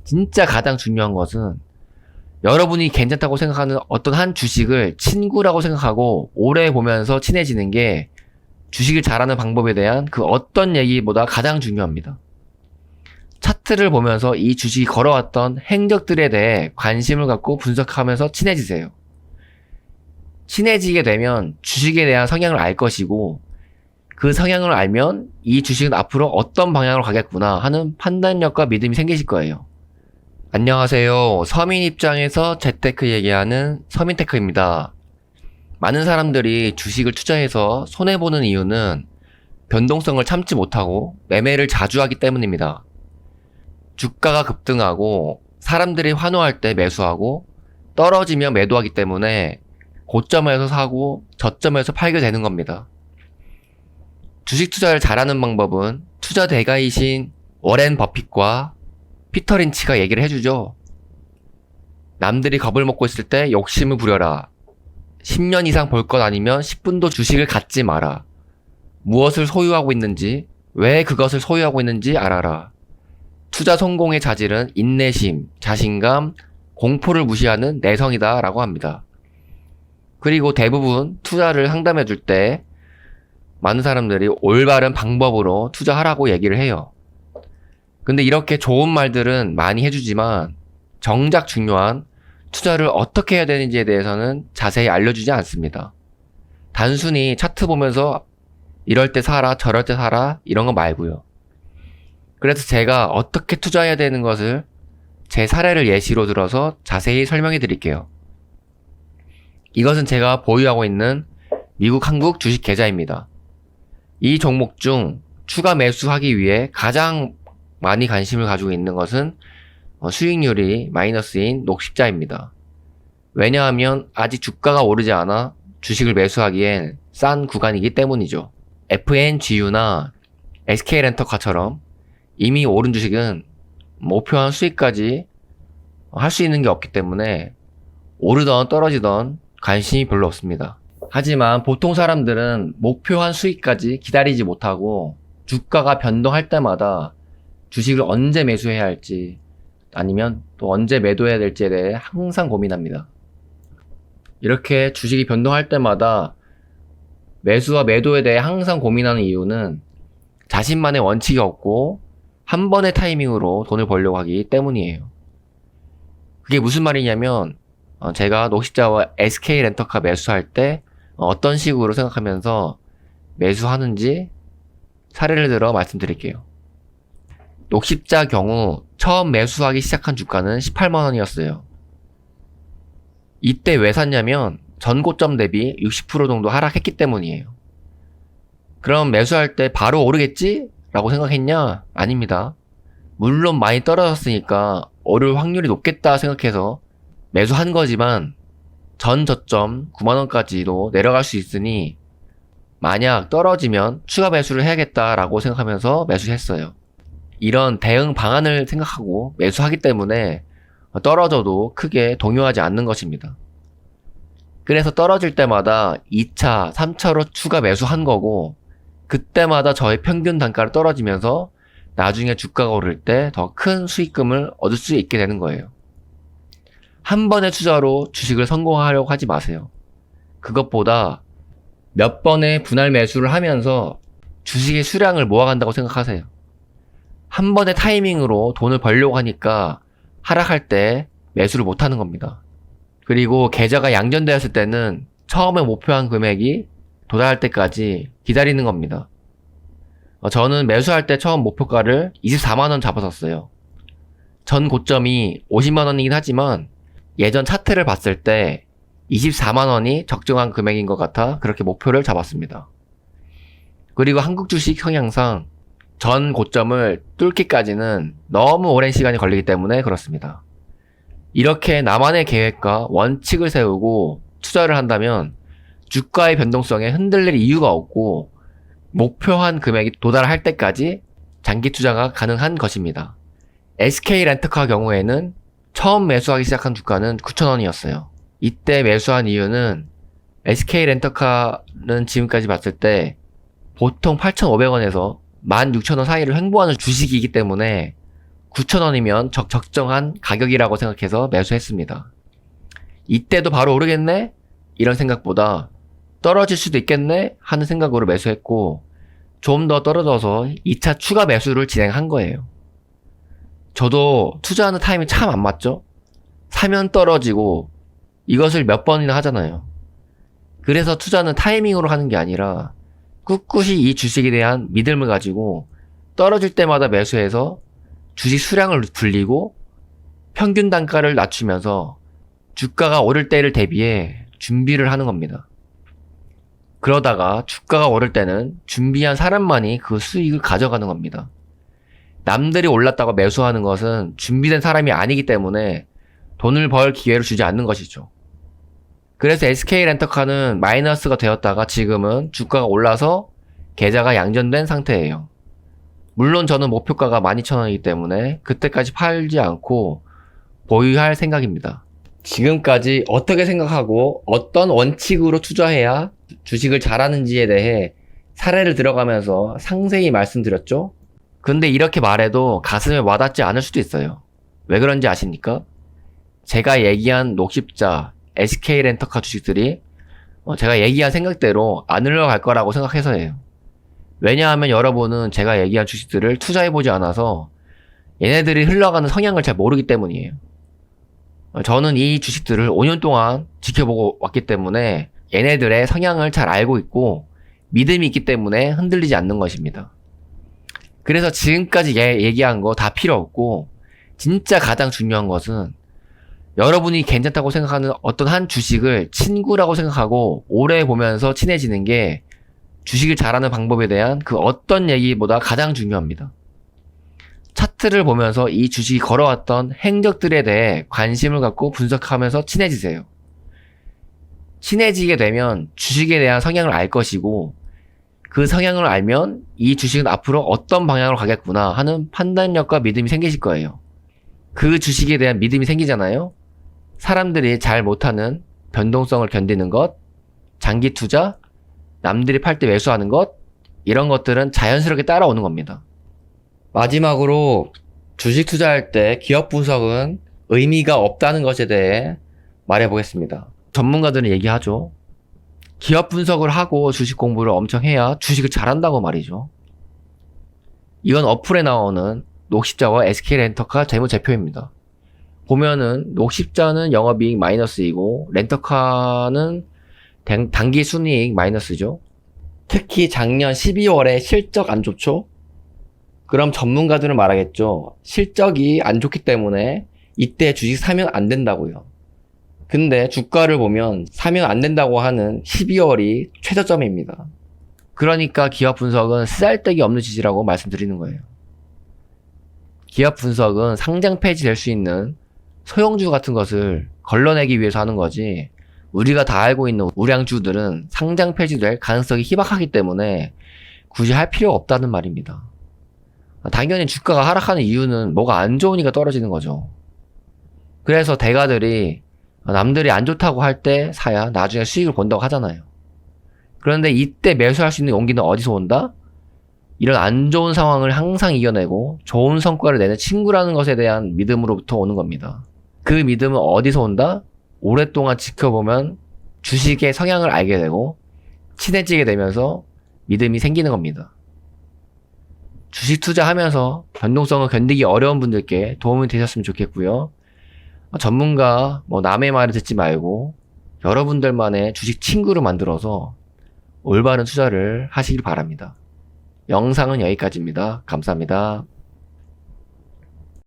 진짜 가장 중요한 것은 여러분이 괜찮다고 생각하는 어떤 한 주식을 친구라고 생각하고 오래 보면서 친해지는 게 주식을 잘하는 방법에 대한 그 어떤 얘기보다 가장 중요합니다. 차트를 보면서 이 주식이 걸어왔던 행적들에 대해 관심을 갖고 분석하면서 친해지세요. 친해지게 되면 주식에 대한 성향을 알 것이고 그 성향을 알면 이 주식은 앞으로 어떤 방향으로 가겠구나 하는 판단력과 믿음이 생기실 거예요. 안녕하세요. 서민 입장에서 재테크 얘기하는 서민테크입니다. 많은 사람들이 주식을 투자해서 손해보는 이유는 변동성을 참지 못하고 매매를 자주 하기 때문입니다. 주가가 급등하고 사람들이 환호할 때 매수하고 떨어지면 매도하기 때문에 고점에서 사고 저점에서 팔게 되는 겁니다. 주식 투자를 잘하는 방법은 투자 대가이신 워렌 버핏과 피터 린치가 얘기를 해주죠. 남들이 겁을 먹고 있을 때 욕심을 부려라. 10년 이상 볼 것 아니면 10분도 주식을 갖지 마라. 무엇을 소유하고 있는지, 왜 그것을 소유하고 있는지 알아라. 투자 성공의 자질은 인내심, 자신감, 공포를 무시하는 내성이다 라고 합니다. 그리고 대부분 투자를 상담해 줄 때 많은 사람들이 올바른 방법으로 투자하라고 얘기를 해요. 근데 이렇게 좋은 말들은 많이 해주지만 정작 중요한 투자를 어떻게 해야 되는지에 대해서는 자세히 알려주지 않습니다. 단순히 차트 보면서 이럴 때 사라, 저럴 때 사라 이런 거 말고요. 그래서 제가 어떻게 투자해야 되는 것을 제 사례를 예시로 들어서 자세히 설명해 드릴게요. 이것은 제가 보유하고 있는 미국 한국 주식 계좌입니다. 이 종목 중 추가 매수하기 위해 가장 많이 관심을 가지고 있는 것은 수익률이 마이너스인 녹십자입니다. 왜냐하면 아직 주가가 오르지 않아 주식을 매수하기엔 싼 구간이기 때문이죠. FNGU나 SK렌터카처럼 이미 오른 주식은 목표한 수익까지 할 수 있는 게 없기 때문에 오르던 떨어지던 관심이 별로 없습니다. 하지만 보통 사람들은 목표한 수익까지 기다리지 못하고 주가가 변동할 때마다 주식을 언제 매수해야 할지 아니면 또 언제 매도해야 될지에 대해 항상 고민합니다. 이렇게 주식이 변동할 때마다 매수와 매도에 대해 항상 고민하는 이유는 자신만의 원칙이 없고 한 번의 타이밍으로 돈을 벌려고 하기 때문이에요. 그게 무슨 말이냐면 제가 녹십자와 SK렌터카 매수할 때 어떤 식으로 생각하면서 매수하는지 사례를 들어 말씀드릴게요. 녹십자 경우 처음 매수하기 시작한 주가는 18만원이었어요. 이때 왜 샀냐면 전고점 대비 60% 정도 하락했기 때문이에요. 그럼 매수할 때 바로 오르겠지? 라고 생각했냐? 아닙니다. 물론 많이 떨어졌으니까 오를 확률이 높겠다 생각해서 매수한 거지만 전 저점 9만원까지도 내려갈 수 있으니 만약 떨어지면 추가 매수를 해야겠다라고 생각하면서 매수했어요. 이런 대응 방안을 생각하고 매수하기 때문에 떨어져도 크게 동요하지 않는 것입니다. 그래서 떨어질 때마다 2차, 3차로 추가 매수한 거고 그때마다 저의 평균 단가를 떨어지면서 나중에 주가가 오를 때 더 큰 수익금을 얻을 수 있게 되는 거예요. 한 번의 투자로 주식을 성공하려고 하지 마세요. 그것보다 몇 번의 분할 매수를 하면서 주식의 수량을 모아간다고 생각하세요. 한 번의 타이밍으로 돈을 벌려고 하니까 하락할 때 매수를 못하는 겁니다. 그리고 계좌가 양전되었을 때는 처음에 목표한 금액이 도달할 때까지 기다리는 겁니다. 저는 매수할 때 처음 목표가를 24만원 잡았었어요. 전 고점이 50만원이긴 하지만 예전 차트를 봤을 때 24만원이 적정한 금액인 것 같아 그렇게 목표를 잡았습니다. 그리고 한국 주식 성향상 전 고점을 뚫기까지는 너무 오랜 시간이 걸리기 때문에 그렇습니다. 이렇게 나만의 계획과 원칙을 세우고 투자를 한다면 주가의 변동성에 흔들릴 이유가 없고 목표한 금액이 도달할 때까지 장기 투자가 가능한 것입니다. SK렌터카 경우에는 처음 매수하기 시작한 주가는 9,000원이었어요. 이때 매수한 이유는 SK렌터카는 지금까지 봤을 때 보통 8,500원에서 16,000원 사이를 횡보하는 주식이기 때문에 9,000원이면 적정한 가격이라고 생각해서 매수했습니다. 이때도 바로 오르겠네? 이런 생각보다 떨어질 수도 있겠네? 하는 생각으로 매수했고, 좀 더 떨어져서 2차 추가 매수를 진행한 거예요. 저도 투자하는 타임이 참 안 맞죠? 사면 떨어지고 이것을 몇 번이나 하잖아요. 그래서 투자는 타이밍으로 하는 게 아니라 꿋꿋이 이 주식에 대한 믿음을 가지고 떨어질 때마다 매수해서 주식 수량을 불리고 평균 단가를 낮추면서 주가가 오를 때를 대비해 준비를 하는 겁니다. 그러다가 주가가 오를 때는 준비한 사람만이 그 수익을 가져가는 겁니다. 남들이 올랐다고 매수하는 것은 준비된 사람이 아니기 때문에 돈을 벌 기회를 주지 않는 것이죠. 그래서 SK렌터카는 마이너스가 되었다가 지금은 주가가 올라서 계좌가 양전된 상태예요. 물론 저는 목표가가 12,000원이기 때문에 그때까지 팔지 않고 보유할 생각입니다. 지금까지 어떻게 생각하고 어떤 원칙으로 투자해야 주식을 잘하는지에 대해 사례를 들어가면서 상세히 말씀드렸죠? 근데 이렇게 말해도 가슴에 와닿지 않을 수도 있어요. 왜 그런지 아십니까? 제가 얘기한 녹십자, SK렌터카 주식들이 제가 얘기한 생각대로 안 흘러갈 거라고 생각해서예요. 왜냐하면 여러분은 제가 얘기한 주식들을 투자해보지 않아서 얘네들이 흘러가는 성향을 잘 모르기 때문이에요. 저는 이 주식들을 5년 동안 지켜보고 왔기 때문에 얘네들의 성향을 잘 알고 있고 믿음이 있기 때문에 흔들리지 않는 것입니다. 그래서 지금까지 얘기한 거 다 필요 없고 진짜 가장 중요한 것은 여러분이 괜찮다고 생각하는 어떤 한 주식을 친구라고 생각하고 오래 보면서 친해지는 게 주식을 잘하는 방법에 대한 그 어떤 얘기보다 가장 중요합니다. 차트를 보면서 이 주식이 걸어왔던 행적들에 대해 관심을 갖고 분석하면서 친해지세요. 친해지게 되면 주식에 대한 성향을 알 것이고 그 성향을 알면 이 주식은 앞으로 어떤 방향으로 가겠구나 하는 판단력과 믿음이 생기실 거예요. 그 주식에 대한 믿음이 생기잖아요. 사람들이 잘 못하는 변동성을 견디는 것, 장기 투자, 남들이 팔 때 매수하는 것, 이런 것들은 자연스럽게 따라오는 겁니다. 마지막으로 주식 투자할 때 기업 분석은 의미가 없다는 것에 대해 말해보겠습니다. 전문가들은 얘기하죠. 기업 분석을 하고 주식 공부를 엄청 해야 주식을 잘한다고 말이죠. 이건 어플에 나오는 녹십자와 SK렌터카 재무제표입니다. 보면은 녹십자는 영업이익 마이너스이고 렌터카는 단기 순이익 마이너스죠. 특히 작년 12월에 실적 안 좋죠? 그럼 전문가들은 말하겠죠. 실적이 안 좋기 때문에 이때 주식 사면 안 된다고요. 근데 주가를 보면 사면 안 된다고 하는 12월이 최저점입니다. 그러니까 기업 분석은 쓰잘데기 없는 짓이라고 말씀드리는 거예요. 기업 분석은 상장 폐지될 수 있는 소형주 같은 것을 걸러내기 위해서 하는 거지, 우리가 다 알고 있는 우량주들은 상장 폐지될 가능성이 희박하기 때문에 굳이 할 필요가 없다는 말입니다. 당연히 주가가 하락하는 이유는 뭐가 안 좋으니까 떨어지는 거죠. 그래서 대가들이 남들이 안 좋다고 할 때 사야 나중에 수익을 본다고 하잖아요. 그런데 이때 매수할 수 있는 용기는 어디서 온다? 이런 안 좋은 상황을 항상 이겨내고 좋은 성과를 내는 친구라는 것에 대한 믿음으로부터 오는 겁니다. 그 믿음은 어디서 온다? 오랫동안 지켜보면 주식의 성향을 알게 되고 친해지게 되면서 믿음이 생기는 겁니다. 주식 투자하면서 변동성을 견디기 어려운 분들께 도움이 되셨으면 좋겠고요. 전문가, 남의 말을 듣지 말고 여러분들만의 주식 친구를 만들어서 올바른 투자를 하시길 바랍니다. 영상은 여기까지입니다. 감사합니다.